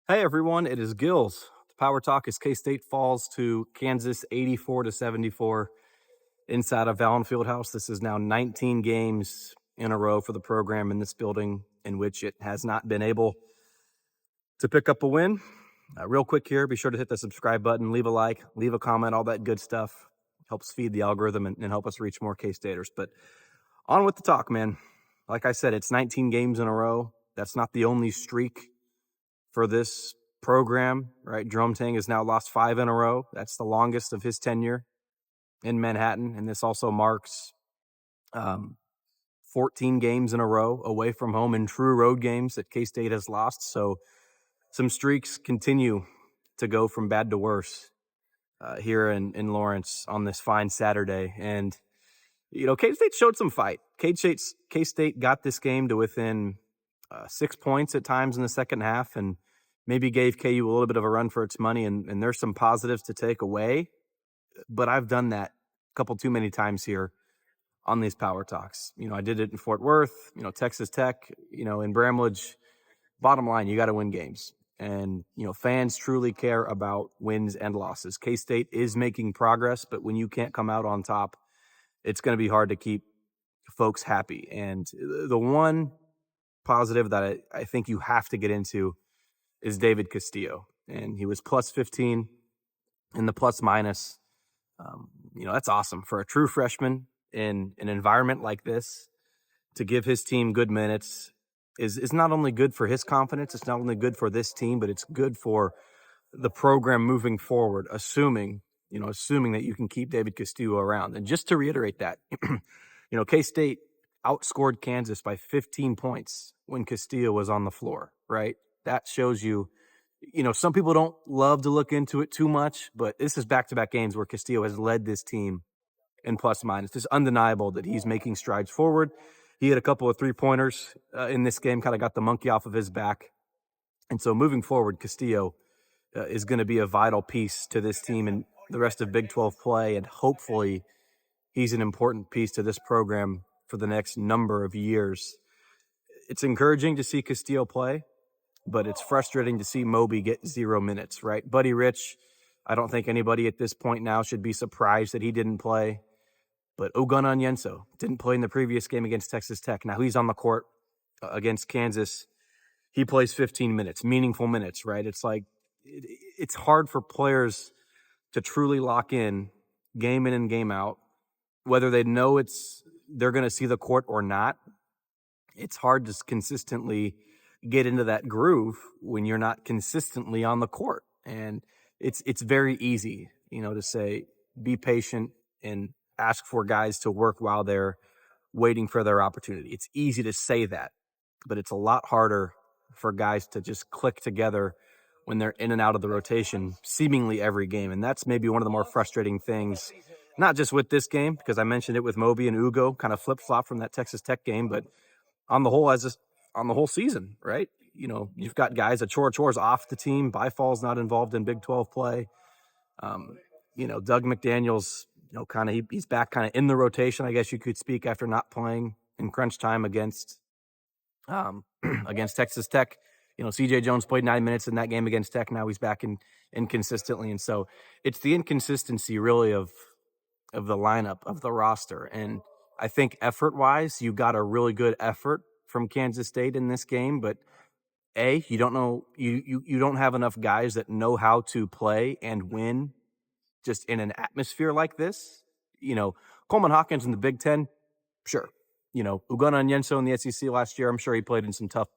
Hey everyone, it is Gills. The Power Talk is K-State falls to Kansas 84-74 inside of Allen Fieldhouse. This is now 19 games in a row for the program in this building in which it has not been able to pick up a win. Real quick here, be sure to hit the subscribe button, leave a like, leave a comment, all that good stuff. Helps feed the algorithm and help us reach more K-Staters. But on with the talk, man. Like I said, it's 19 games in a row. That's not the only streak for this program, right? Jerome Tang has now lost 5 in a row. That's the longest of his tenure in Manhattan. And this also marks 14 games in a row away from home in true road games that K-State has lost. So some streaks continue to go from bad to worse here in Lawrence on this fine Saturday. And, K-State showed some fight. K-State got this game to within 6 points at times in the second half and maybe gave KU a little bit of a run for its money. And there's some positives to take away. But I've done that a couple too many times here on these Power Talks. I did it in Fort Worth, Texas Tech, in Bramlage. Bottom line, you got to win games. And, fans truly care about wins and losses. K-State is making progress, but when you can't come out on top, it's going to be hard to keep folks happy. And the one positive that I think you have to get into is David Castillo. And he was plus 15 in the plus minus. That's awesome for a true freshman in an environment like this to give his team good minutes is not only good for his confidence, it's not only good for this team, but it's good for the program moving forward, assuming that you can keep David Castillo around. And just to reiterate that, K-State outscored Kansas by 15 points when Castillo was on the floor, right? That shows you, some people don't love to look into it too much, but this is back-to-back games where Castillo has led this team in plus minus. It's undeniable that he's making strides forward. He had a couple of three-pointers in this game, kind of got the monkey off of his back. And so moving forward, Castillo is going to be a vital piece to this team and the rest of Big 12 play, and hopefully he's an important piece to this program for the next number of years. It's encouraging to see Castillo play, but it's frustrating to see Moby get 0 minutes, right? Buddy Rich, I don't think anybody at this point now should be surprised that he didn't play. But Onyenso didn't play in the previous game against Texas Tech. Now he's on the court against Kansas. He plays 15 minutes, meaningful minutes, right? It's like it's hard for players to truly lock in game in and game out, whether they know they're going to see the court or not. It's hard to consistently get into that groove when you're not consistently on the court. And it's very easy, to say, be patient and ask for guys to work while they're waiting for their opportunity. It's easy to say that, but it's a lot harder for guys to just click together when they're in and out of the rotation seemingly every game. And that's maybe one of the more frustrating things, not just with this game, because I mentioned it with Moby and Ugo, kind of flip-flop from that Texas Tech game, but on the whole, on the whole season, right? You've got guys, Chora's off the team, Byfall's not involved in Big 12 play. Doug McDaniel's, he's back kind of in the rotation, I guess you could speak, after not playing in crunch time against Texas Tech. CJ Jones played 9 minutes in that game against Tech. Now he's back in inconsistently. And so it's the inconsistency really of the lineup, of the roster. And I think effort-wise, you got a really good effort from Kansas State in this game, but you don't know, you don't have enough guys that know how to play and win just in an atmosphere like this. Coleman Hawkins in the Big Ten, sure. Onyenso in the SEC last year, I'm sure he played in some tough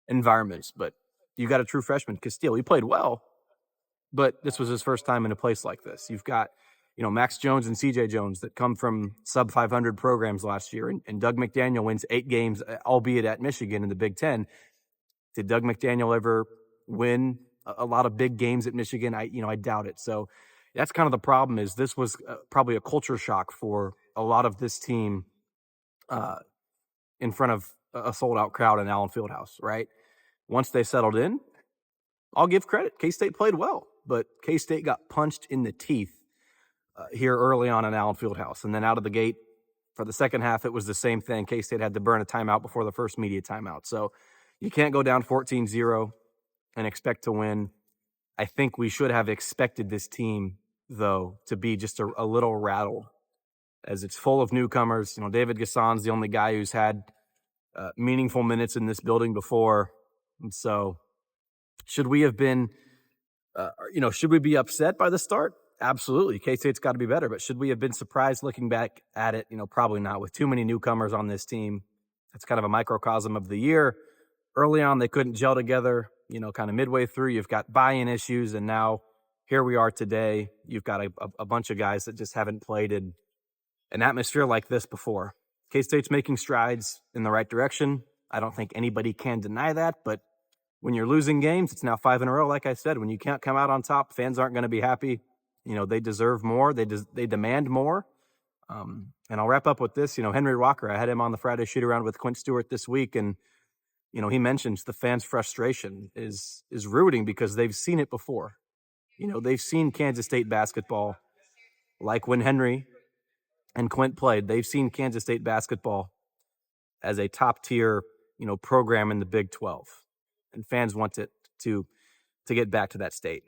environments, but you got a true freshman, Castillo. He played well, but this was his first time in a place like this. You've got, Max Jones and CJ Jones that come from sub 500 programs last year, and Doug McDaniel wins 8 games, albeit at Michigan in the Big Ten. Did Doug McDaniel ever win a lot of big games at Michigan? I doubt it. So that's kind of the problem. Is this was probably a culture shock for a lot of this team in front of a sold-out crowd in Allen Fieldhouse, right? Once they settled in, I'll give credit. K-State played well, but K-State got punched in the teeth here early on in Allen Fieldhouse. And then out of the gate for the second half, it was the same thing. K-State had to burn a timeout before the first media timeout. So you can't go down 14-0 and expect to win. I think we should have expected this team, though, to be just a little rattled, as it's full of newcomers. David Gassan's the only guy who's had meaningful minutes in this building before. And so should we have been, should we be upset by the start? Absolutely. K-State's got to be better. But should we have been surprised looking back at it? Probably not. With too many newcomers on this team, it's kind of a microcosm of the year. Early on, they couldn't gel together. Kind of midway through, you've got buy-in issues. And now here we are today. You've got a bunch of guys that just haven't played in an atmosphere like this before. K-State's making strides in the right direction. I don't think anybody can deny that. But when you're losing games, it's now 5 in a row. Like I said, when you can't come out on top, fans aren't going to be happy. They deserve more. They demand more. And I'll wrap up with this. Henry Walker, I had him on the Friday shoot around with Quint Stewart this week, and he mentions the fans' frustration is rooting because they've seen it before. They've seen Kansas State basketball, like when Henry and Quint played. They've seen Kansas State basketball as a top tier, program in the Big 12, and fans want it to get back to that state.